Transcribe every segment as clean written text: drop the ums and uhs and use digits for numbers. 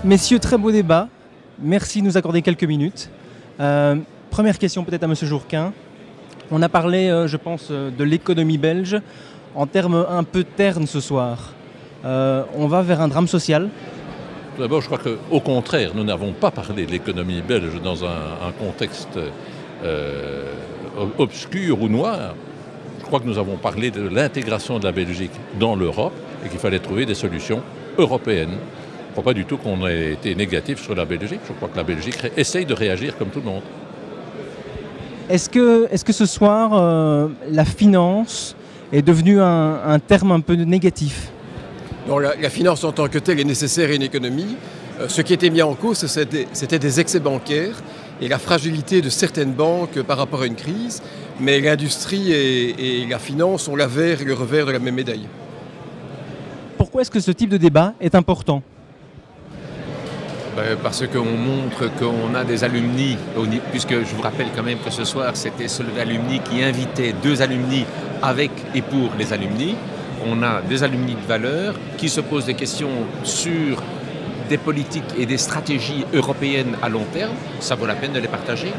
Messieurs, très beau débat. Merci de nous accorder quelques minutes. Première question peut-être à Monsieur Jourquin. On a parlé, je pense, de l'économie belge en termes un peu ternes ce soir. On va vers un drame social. Tout d'abord, je crois qu'au contraire, nous n'avons pas parlé de l'économie belge dans un contexte obscur ou noir. Je crois que nous avons parlé de l'intégration de la Belgique dans l'Europe et qu'il fallait trouver des solutions européennes. Je ne crois pas du tout qu'on ait été négatif sur la Belgique. Je crois que la Belgique essaye de réagir comme tout le monde. Est-ce que ce soir, la finance est devenue un terme un peu négatif ? Non, la finance en tant que telle est nécessaire à une économie. Ce qui était mis en cause, c'était des excès bancaires et la fragilité de certaines banques par rapport à une crise. Mais l'industrie et la finance ont l'avers et le revers de la même médaille. Pourquoi est-ce que ce type de débat est important ? Parce qu'on montre qu'on a des alumni, puisque je vous rappelle quand même que ce soir, c'était Solvay Alumni qui invitait 2 alumni avec et pour les alumni. On a des alumni de valeur qui se posent des questions sur des politiques et des stratégies européennes à long terme. Ça vaut la peine de les partager.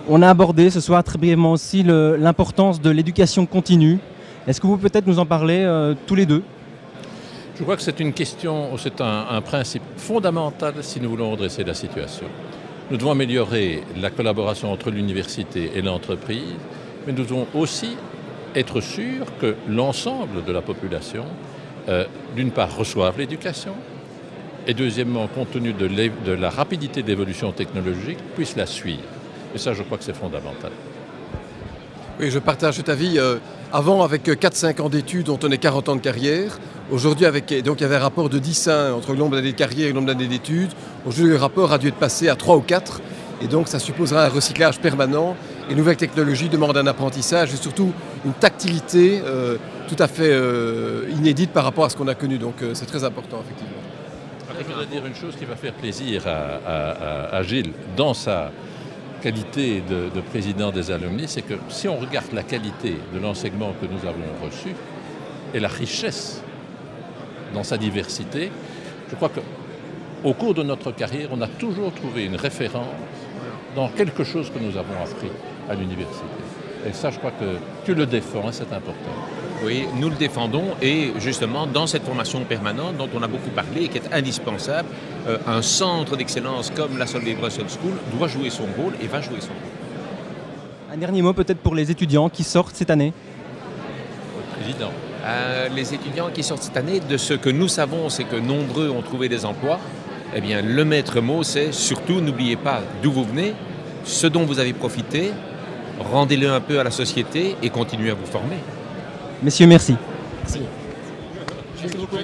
On a abordé ce soir très brièvement aussi l'importance de l'éducation continue. Est-ce que vous pouvez peut-être nous en parler tous les deux ? Je crois que c'est une question, c'est un principe fondamental si nous voulons redresser la situation. Nous devons améliorer la collaboration entre l'université et l'entreprise, mais nous devons aussi être sûrs que l'ensemble de la population, d'une part, reçoive l'éducation, et deuxièmement, compte tenu de la rapidité d'évolution technologique, puisse la suivre. Et ça, je crois que c'est fondamental. Oui, je partage cet avis. Avant, avec 4-5 ans d'études, on tenait 40 ans de carrière. Aujourd'hui, donc il y avait un rapport de 10-1 entre le nombre d'années de carrière et le nombre d'années d'études. Aujourd'hui, le rapport a dû être passé à 3 ou 4. Et donc, ça supposera un recyclage permanent. Et les nouvelles technologies demandent un apprentissage et surtout une tactilité tout à fait inédite par rapport à ce qu'on a connu. Donc, c'est très important, effectivement. Après, je voudrais dire une chose qui va faire plaisir à Gilles dans sa qualité de président des alumni, c'est que si on regarde la qualité de l'enseignement que nous avons reçu et la richesse dans sa diversité, je crois qu'au cours de notre carrière, on a toujours trouvé une référence dans quelque chose que nous avons appris à l'université. Et ça, je crois que tu le défends, c'est important. Oui, nous le défendons et justement dans cette formation permanente dont on a beaucoup parlé et qui est indispensable, un centre d'excellence comme la Solvay Brussels School doit jouer son rôle et va jouer son rôle. Un dernier mot peut-être pour les étudiants qui sortent cette année. Président. Les étudiants qui sortent cette année, de ce que nous savons, c'est que nombreux ont trouvé des emplois. Eh bien, le maître mot, c'est surtout n'oubliez pas d'où vous venez, ce dont vous avez profité, rendez-le un peu à la société et continuez à vous former. Messieurs, merci. Merci. Merci beaucoup.